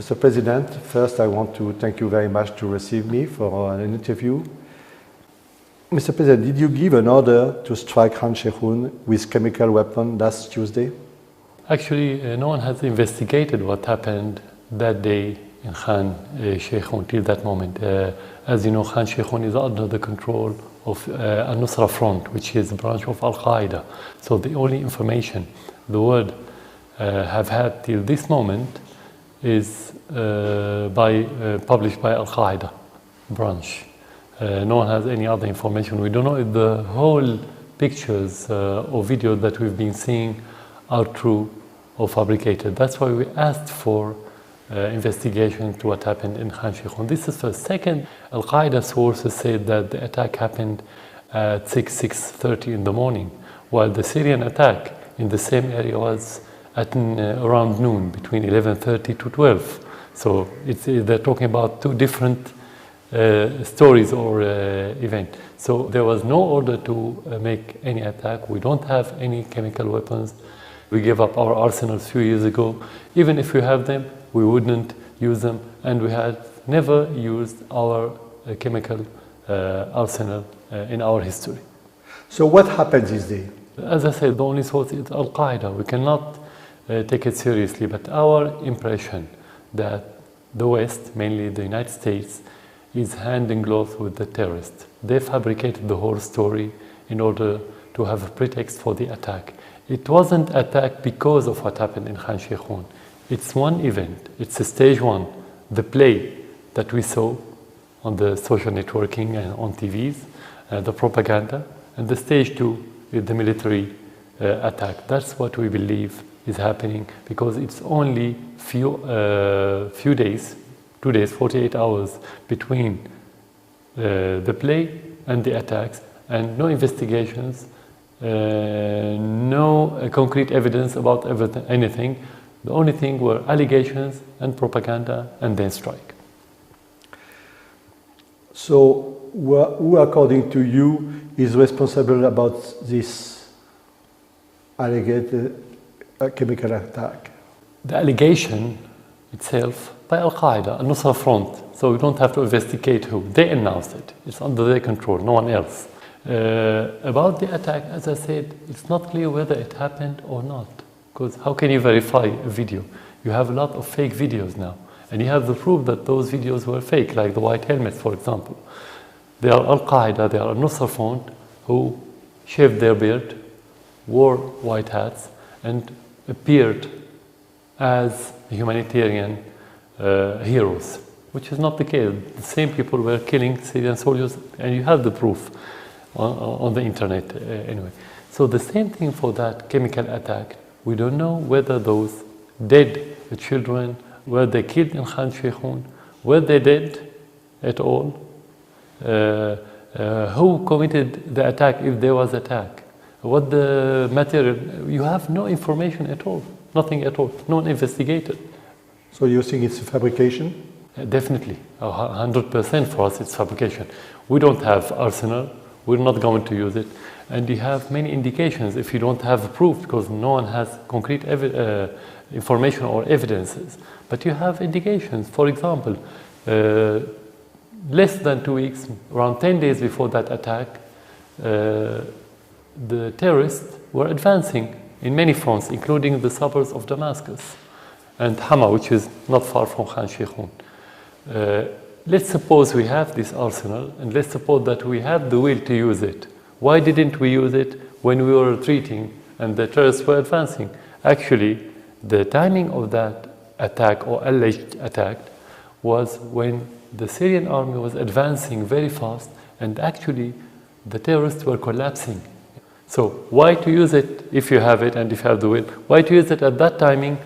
Mr. President, first I want to thank you very much to receive me for an interview. Mr. President, did you give an order to strike Khan Sheikhoun with chemical weapon last Tuesday? Actually, no one has investigated what happened that day in Khan Sheikhoun till that moment. As you know, Khan Sheikhoun is under the control of Al-Nusra Front, which is a branch of Al-Qaeda. So the only information the world have had till this moment is published by Al-Qaeda branch. No one has any other information. We don't know if the whole pictures or videos that we've been seeing are true or fabricated. That's why we asked for investigation to what happened in Khan Sheikhoun. This is first. Second, Al-Qaeda sources said that the attack happened at 6:30 in the morning, while the Syrian attack in the same area was at around noon, between 11:30 to 12. So they're talking about two different stories or events. So there was no order to make any attack. We don't have any chemical weapons. We gave up our arsenals a few years ago. Even if we have them, we wouldn't use them, and we had never used our chemical arsenal in our history. So what happened this day? As I said, the only source is Al-Qaeda. We cannot take it seriously, but our impression that the West, mainly the United States, is hand in glove with the terrorists. They fabricated the whole story in order to have a pretext for the attack. It wasn't attack because of what happened in Khan Sheikhoun. It's one event. It's a stage one, the play that we saw on the social networking and on TVs, the propaganda, and the stage two is the military attack. That's what we believe is happening, because it's only few days, 2 days, 48 hours between the play and the attacks, and no investigations, no concrete evidence about anything. The only thing were allegations and propaganda, and then strike. So who, according to you, is responsible about this alleged chemical attack? The allegation itself by Al-Qaeda, Al-Nusra Front, so we don't have to investigate who. They announced it. It's under their control, no one else. About the attack, as I said, it's not clear whether it happened or not. Because how can you verify a video? You have a lot of fake videos now, and you have the proof that those videos were fake, like the white helmets, for example. They are Al-Qaeda, they are Al-Nusra Front, who shaved their beard, wore white hats, and appeared as humanitarian heroes, which is not the case. The same people were killing Syrian soldiers, and you have the proof on the internet anyway. So the same thing for that chemical attack. We don't know whether those dead children, were they killed in Khan Sheikhoun, were they dead at all, who committed the attack if there was attack, what the material. You have no information at all, nothing at all, no one investigated. So you think it's a fabrication? Definitely, 100% for us it's fabrication. We don't have arsenal, we're not going to use it. And you have many indications if you don't have proof, because no one has concrete information or evidences. But you have indications. For example, less than 2 weeks, around 10 days before that attack, the terrorists were advancing in many fronts, including the suburbs of Damascus and Hama, which is not far from Khan Sheikhoun. Let's suppose we have this arsenal, and let's suppose that we have the will to use it. Why didn't we use it when we were retreating and the terrorists were advancing? Actually, the timing of that attack or alleged attack was when the Syrian army was advancing very fast, and actually the terrorists were collapsing. So why to use it if you have it and if you have the will? Why to use it at that timing,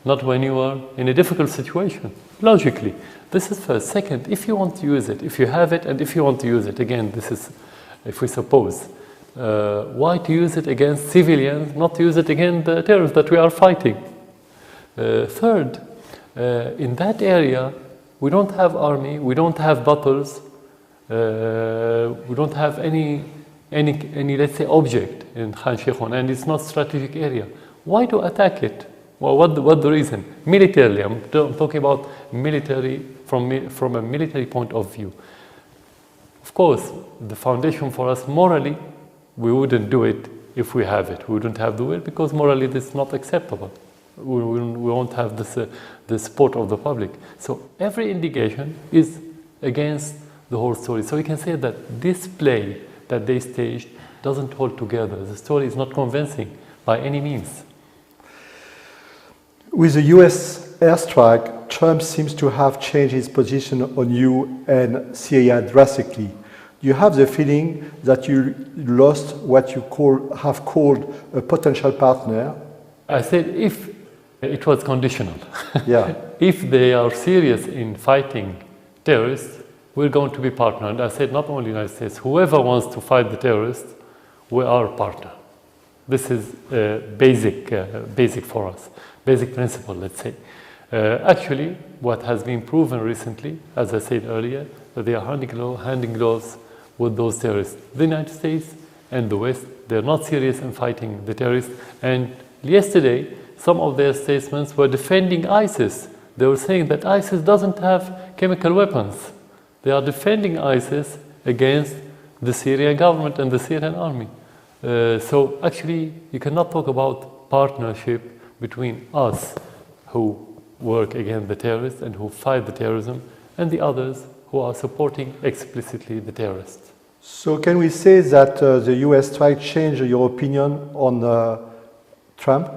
not when you are in a difficult situation? Logically, this is first. Second, if you want to use it, if you have it and if you want to use it, again, this is if we suppose, why to use it against civilians, not to use it against the terrorists that we are fighting? Third, in that area, we don't have army, we don't have battles, we don't have any, let's say, object in Khan Sheikhoun, and it's not strategic area. Why to attack it? Well, what the reason? Militarily, I'm talking about military from a military point of view. Of course, the foundation for us morally, we wouldn't do it if we have it. We wouldn't have the will because morally this is not acceptable. We won't have the support of the public. So every indication is against the whole story. So we can say that this play that they staged doesn't hold together. The story is not convincing by any means. With the US airstrike, Trump seems to have changed his position on you and Syria drastically. Do you have the feeling that you lost what you have called a potential partner? I said if it was conditional. Yeah. If they are serious in fighting terrorists, we're going to be partner. And I said not only the United States, whoever wants to fight the terrorists, we are a partner. This is basic for us, basic principle, let's say. Actually, what has been proven recently, as I said earlier, that they are handing gloves with those terrorists. The United States and the West, they're not serious in fighting the terrorists. And yesterday, some of their statements were defending ISIS. They were saying that ISIS doesn't have chemical weapons. They are defending ISIS against the Syrian government and the Syrian army. So actually, you cannot talk about partnership between us who work against the terrorists and who fight the terrorism and the others who are supporting explicitly the terrorists. So can we say that the US strike changed your opinion on Trump?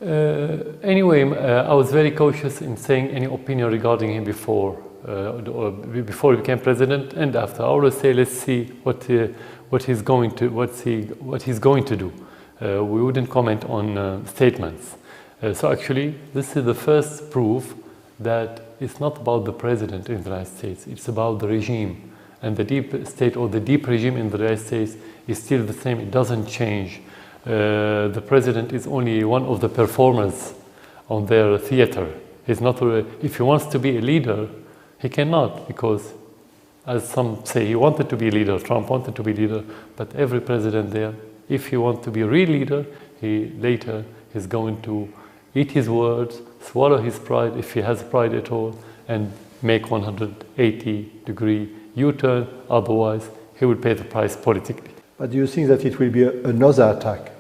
Anyway, I was very cautious in saying any opinion regarding him before he became president and after. I always say, let's see what he's going to do. We wouldn't comment on statements. So actually, this is the first proof that it's not about the president in the United States. It's about the regime, and the deep state or the deep regime in the United States is still the same. It doesn't change. The president is only one of the performers on their theater. He's not. If he wants to be a leader, he cannot, because, as some say, he wanted to be a leader. Trump wanted to be a leader, but every president there, if he wants to be a real leader, he later is going to eat his words, swallow his pride, if he has pride at all, and make 180-degree U-turn. Otherwise, he will pay the price politically. But do you think that it will be another attack?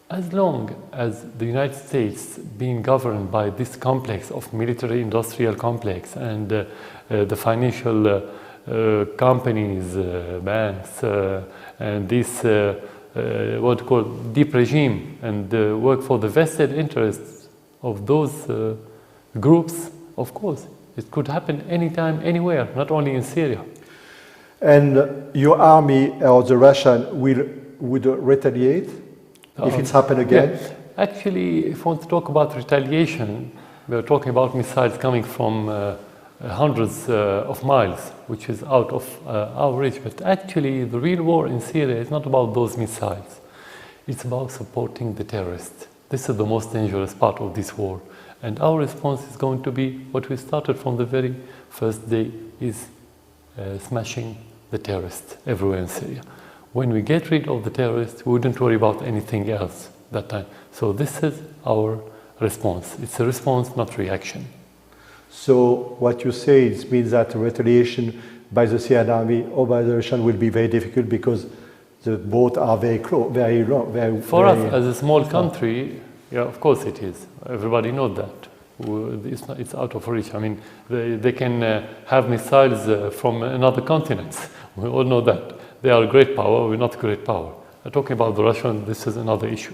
As long as the United States being governed by this complex of military-industrial complex and the financial companies, banks, and this what call deep regime and work for the vested interests of those groups, of course, it could happen anytime, anywhere, not only in Syria. And your army or the Russian would retaliate if it's happened again? Yeah. Actually, if we want to talk about retaliation, we're talking about missiles coming from hundreds of miles, which is out of our reach. But actually, the real war in Syria is not about those missiles. It's about supporting the terrorists. This is the most dangerous part of this war. And our response is going to be what we started from the very first day, is smashing the terrorists everywhere in Syria. When we get rid of the terrorists, we wouldn't worry about anything else that time. So this is our response. It's a response, not reaction. So what you say it means that retaliation by the Syrian army or by the Russian will be very difficult because the both are very close, very long. For us, as a small country, yeah, of course it is. Everybody knows that. It's out of reach. I mean, they can have missiles from another continent. We all know that. They are a great power, we're not a great power. Talking about the Russians, this is another issue.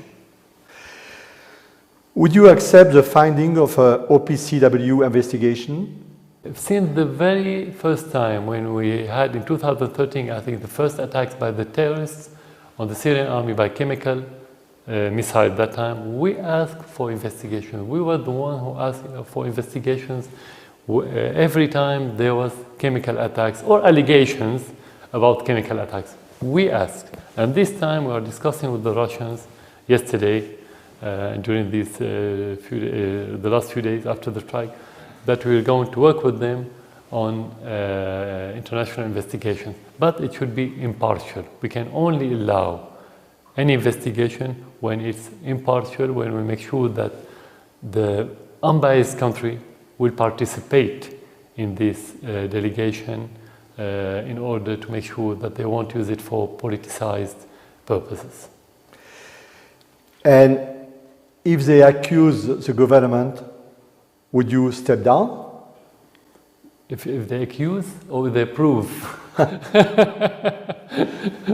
Would you accept the finding of OPCW investigation? Since the very first time when we had in 2013, I think the first attacks by the terrorists on the Syrian army by chemical missile at that time, we asked for investigation. We were the one who asked for investigations every time there was chemical attacks or allegations about chemical attacks. We asked, and this time we are discussing with the Russians yesterday during these the last few days after the strike, that we are going to work with them on international investigation. But it should be impartial. We can only allow any investigation when it's impartial, when we make sure that the unbiased country will participate in this delegation in order to make sure that they won't use it for politicized purposes. And if they accuse the government, would you step down? If they accuse or they prove,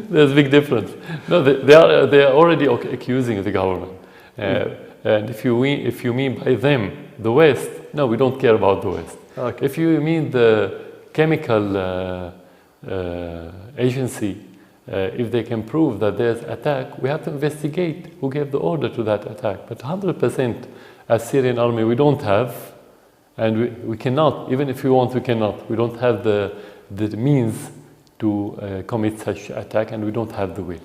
there's a big difference. No, they are already accusing the government. And if you mean by them the West, no, we don't care about the West. Okay. If you mean the chemical agency, if they can prove that there's attack, we have to investigate who gave the order to that attack. But 100% as Syrian army, we don't have, and we cannot, even if we want, we cannot. We don't have the means to commit such attack, and we don't have the will.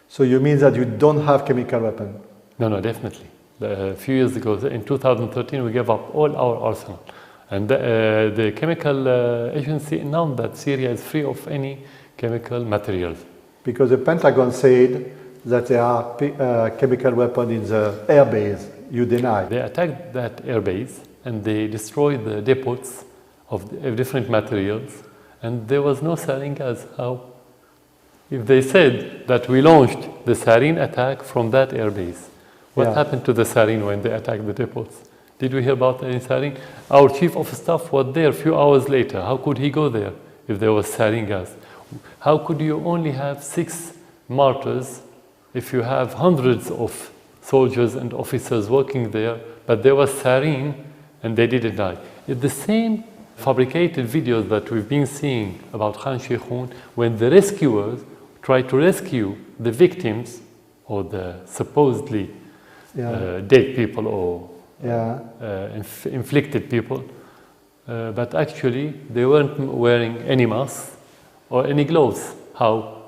So you mean that you don't have chemical weapons? No, definitely. A few years ago, in 2013, we gave up all our arsenal. And the chemical agency announced that Syria is free of any chemical materials. Because the Pentagon said that there are chemical weapons in the air base. You deny. They attacked that air base and they destroyed the depots of different materials, and there was no sarin gas. How? If they said that we launched the sarin attack from that air base, what happened to the sarin when they attacked the depots? Did we hear about any sarin? Our chief of staff was there a few hours later. How could he go there if there was sarin gas? How could you only have 6 martyrs if you have hundreds of soldiers and officers working there, but there was sarin and they didn't die? It's the same fabricated videos that we've been seeing about Khan Sheikhoun, when the rescuers try to rescue the victims or the supposedly dead people or inflicted people, but actually they weren't wearing any masks or any gloves. How?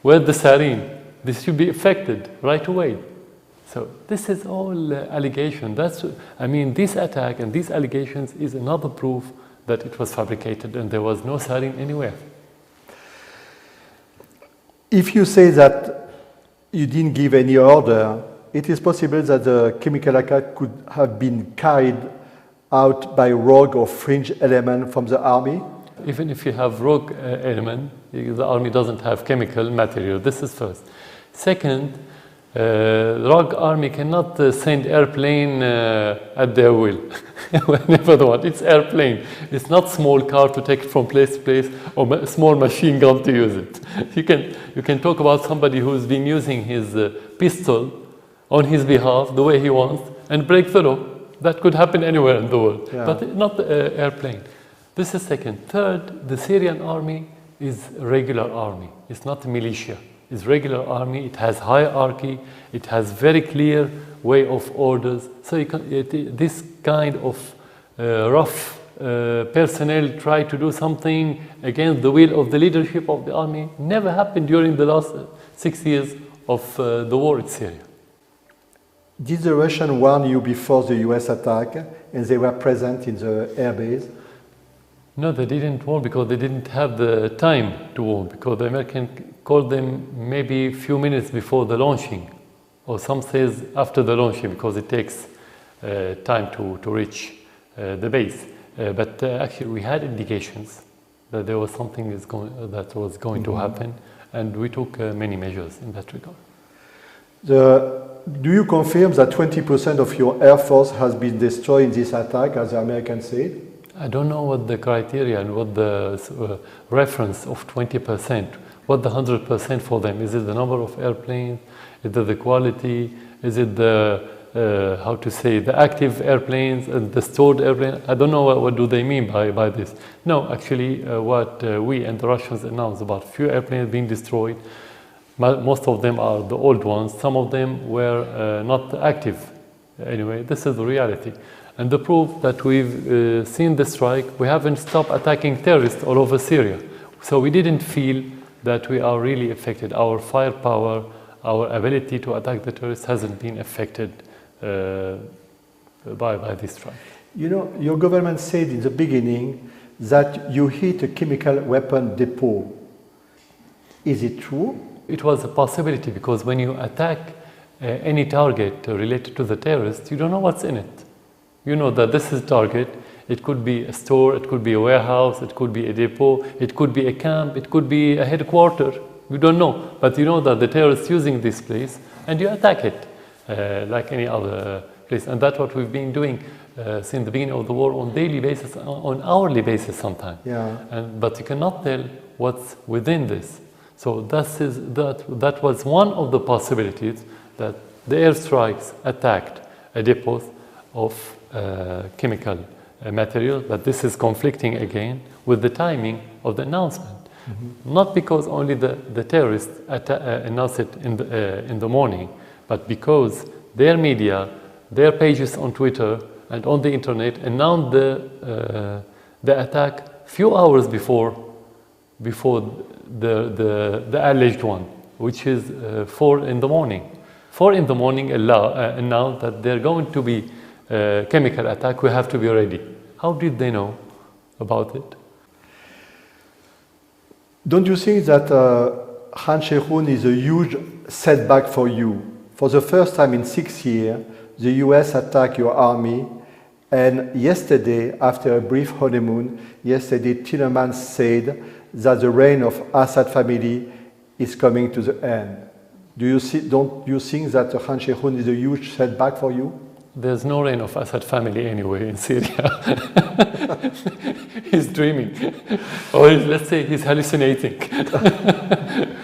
Where's the sarin? This should be affected right away. So this is all allegation. This attack and these allegations is another proof that it was fabricated and there was no sarin anywhere. If you say that you didn't give any order, it is possible that the chemical attack could have been carried out by rogue or fringe element from the army? Even if you have rogue element, the army doesn't have chemical material. This is first. Second, rogue army cannot send airplane at their will. Whenever they want. It's airplane. It's not small car to take it from place to place or a small machine gun to use it. You can talk about somebody who's been using his pistol on his behalf the way he wants and break through. That could happen anywhere in the world, but not the airplane. This is second. Third, the Syrian army is a regular army. It's not a militia. It's regular army. It has hierarchy. It has very clear way of orders. So this kind of rough personnel try to do something against the will of the leadership of the army never happened during the last 6 years of the war in Syria. Did the Russians warn you before the US attack and they were present in the airbase? No, they didn't warn because they didn't have the time to warn, because the Americans called them maybe a few minutes before the launching, or some says after the launching, because it takes time to reach the base. But actually we had indications that there was something that was going to happen, and we took many measures in that regard. Do you confirm that 20% of your air force has been destroyed in this attack, as the Americans said? I don't know what the criteria and what the reference of 20%, what the 100% for them. Is it the number of airplanes? Is it the quality? Is it the, the active airplanes and the stored airplanes? I don't know what do they mean by this. No, actually what we and the Russians announced about few airplanes being destroyed. Most of them are the old ones. Some of them were not active. Anyway, this is the reality. And the proof that we've seen the strike, we haven't stopped attacking terrorists all over Syria. So we didn't feel that we are really affected. Our firepower, our ability to attack the terrorists hasn't been affected by this strike. You know, your government said in the beginning that you hit a chemical weapon depot. Is it true? it was a possibility, because when you attack any target related to the terrorists, you don't know what's in it. You know that this is target. It could be a store, it could be a warehouse, it could be a depot, it could be a camp, it could be a headquarters. You don't know, but you know that the terrorists using this place, and you attack it like any other place. And that's what we've been doing since the beginning of the war, on daily basis, on hourly basis sometimes. Yeah. But you cannot tell what's within this. So that was one of the possibilities, that the airstrikes attacked a depot of chemical material, but this is conflicting again with the timing of the announcement. Mm-hmm. Not because only the terrorists announced it in the morning, but because their media, their pages on Twitter and on the internet announced the attack few hours before the alleged one, which is 4 in the morning. 4 in the morning announced that they're going to be chemical attack, we have to be ready. How did they know about it? Don't you think that Khan Sheikhoun is a huge setback for you? For the first time in 6 years, the US attacked your army, and yesterday, after a brief honeymoon, Timmermans said that the reign of Assad family is coming to the end. Don't you think that Khan Sheikhoun is a huge setback for you? There's no reign of Assad family anyway in Syria. He's dreaming, or let's say he's hallucinating.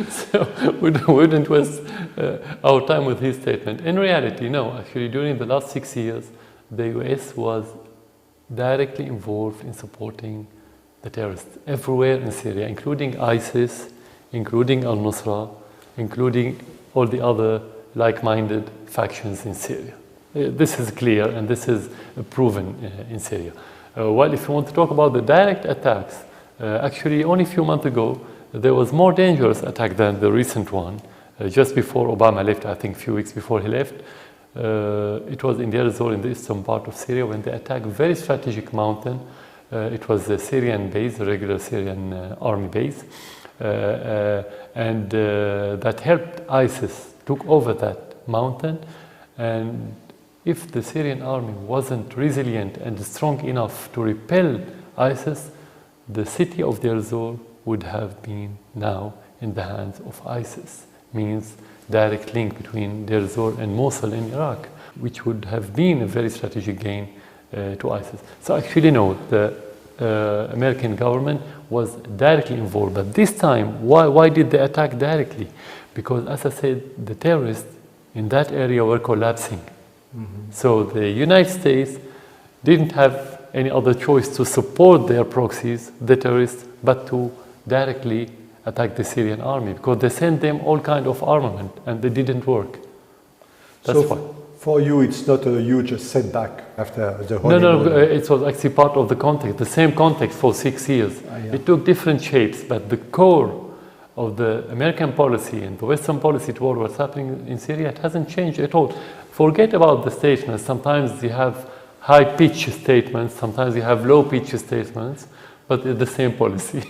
So we wouldn't waste our time with his statement. In reality, no. Actually, during the last 6 years, the US was directly involved in supporting the terrorists everywhere in Syria, including ISIS, including al-Nusra, including all the other like-minded factions in Syria. This is clear, and this is proven in Syria. Well, if you want to talk about the direct attacks, actually only a few months ago, there was more dangerous attack than the recent one. Just before Obama left, I think a few weeks before he left, it was in Deir ez-Zor, in the eastern part of Syria, when they attacked a very strategic mountain. It was a Syrian base, a regular Syrian army base, and that helped ISIS took over that mountain. And if the Syrian army wasn't resilient and strong enough to repel ISIS, the city of Deir ez-Zor would have been now in the hands of ISIS. Means direct link between Deir ez-Zor and Mosul in Iraq, which would have been a very strategic gain to ISIS. So actually no, the American government was directly involved. But this time, why did they attack directly? Because, as I said, the terrorists in that area were collapsing. Mm-hmm. So the United States didn't have any other choice to support their proxies, the terrorists, but to directly attack the Syrian army, because they sent them all kind of armament and they didn't work. That's why. For you, it's not a huge setback after the honeymoon? No, it was actually part of the context, the same context for 6 years. Yeah. It took different shapes, but the core of the American policy and the Western policy toward what's happening in Syria, it hasn't changed at all. Forget about the statements. Sometimes you have high-pitched statements, sometimes you have low-pitched statements, but it's the same policy.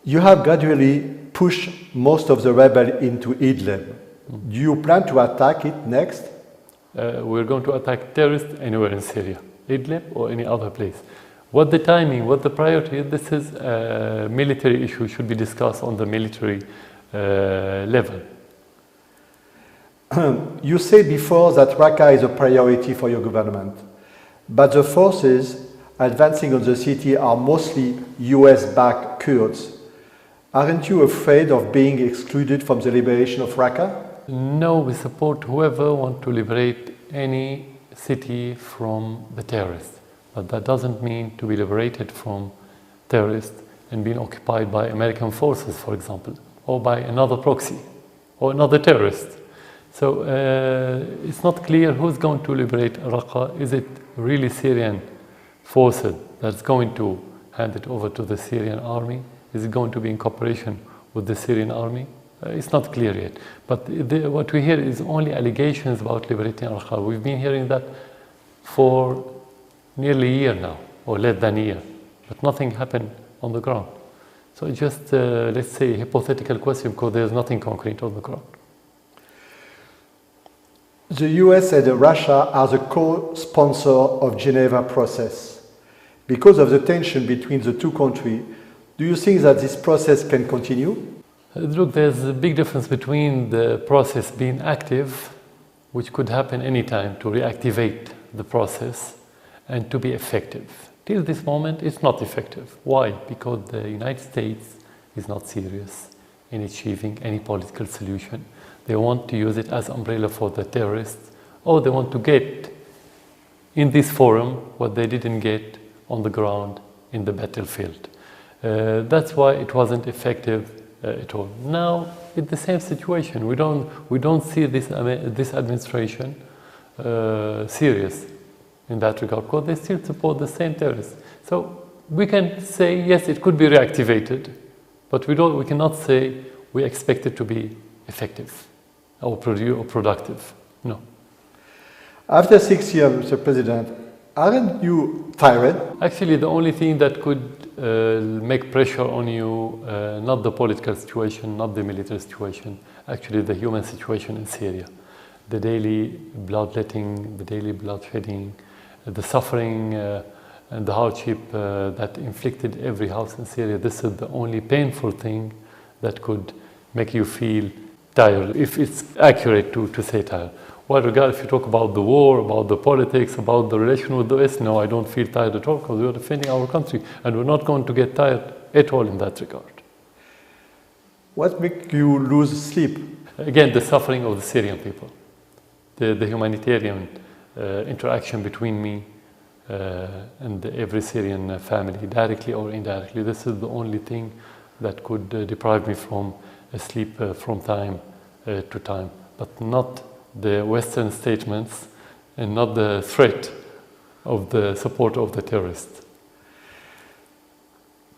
You have gradually pushed most of the rebels into Idlib. Do you plan to attack it next? We're going to attack terrorists anywhere in Syria, Idlib or any other place. What the timing, what the priority, this is a military issue, should be discussed on the military level. You said before that Raqqa is a priority for your government, but the forces advancing on the city are mostly US-backed Kurds. Aren't you afraid of being excluded from the liberation of Raqqa? No, we support whoever wants to liberate any city from the terrorists. But that doesn't mean to be liberated from terrorists and being occupied by American forces, for example, or by another proxy or another terrorist. So it's not clear who's going to liberate Raqqa. Is it really Syrian forces that's going to hand it over to the Syrian army? Is it going to be in cooperation with the Syrian army? It's not clear yet. But what we hear is only allegations about liberating Raqqa. We've been hearing that for nearly a year now, or less than a year, but nothing happened on the ground. So it's just, let's say, a hypothetical question because there's nothing concrete on the ground. The US and Russia are the co-sponsor of Geneva process. Because of the tension between the two countries, do you think that this process can continue? Look, there's a big difference between the process being active, which could happen anytime to reactivate the process, and to be effective. Till this moment, it's not effective. Why? Because the United States is not serious in achieving any political solution. They want to use it as umbrella for the terrorists, or they want to get in this forum what they didn't get on the ground in the battlefield. That's why it wasn't effective at all. Now, it's the same situation. We don't see this administration serious in that regard, because they still support the same terrorists. So we can say, yes, it could be reactivated, but we cannot say we expect it to be effective or productive. No. After 6 years, Mr. President, aren't you tired? Actually, the only thing that could make pressure on you, not the political situation, not the military situation, actually the human situation in Syria. The daily bloodletting, the daily bloodshedding, the suffering and the hardship that inflicted every house in Syria. This is the only painful thing that could make you feel tired, if it's accurate to say tired. Well, regard if you talk about the war, about the politics, about the relation with the West, no, I don't feel tired at all, because we are defending our country, and we're not going to get tired at all in that regard. What makes you lose sleep? Again, the suffering of the Syrian people, the humanitarian interaction between me and every Syrian family, directly or indirectly. This is the only thing that could deprive me from sleep from time to time, but not the Western statements and not the threat of the support of the terrorists.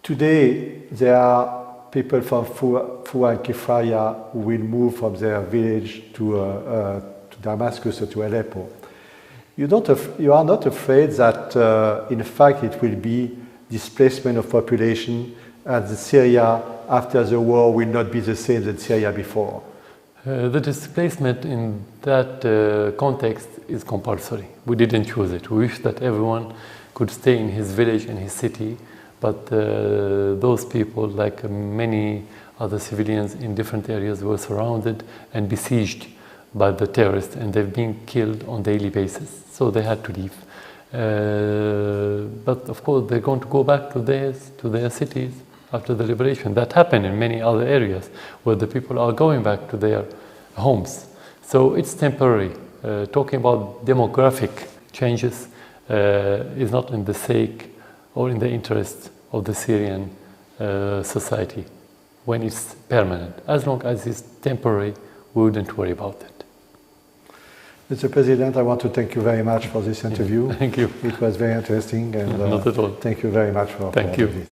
Today, there are people from Fua and Kefaya who will move from their village to Damascus or to Aleppo. You are not afraid that, in fact, it will be displacement of population, and Syria after the war will not be the same as Syria before? The displacement in that context is compulsory. We didn't choose it. We wish that everyone could stay in his village, in his city, but those people, like many other civilians in different areas, were surrounded and besieged by the terrorists, and they've been killed on a daily basis, so they had to leave. But of course, they're going to go back to their cities after the liberation. That happened in many other areas where the people are going back to their homes. So it's temporary. Talking about demographic changes is not in the sake or in the interest of the Syrian society when it's permanent. As long as it's temporary, we wouldn't worry about it. Mr. President, I want to thank you very much for this interview. Thank you. It was very interesting, and not at all. Thank you very much for Thank you. This.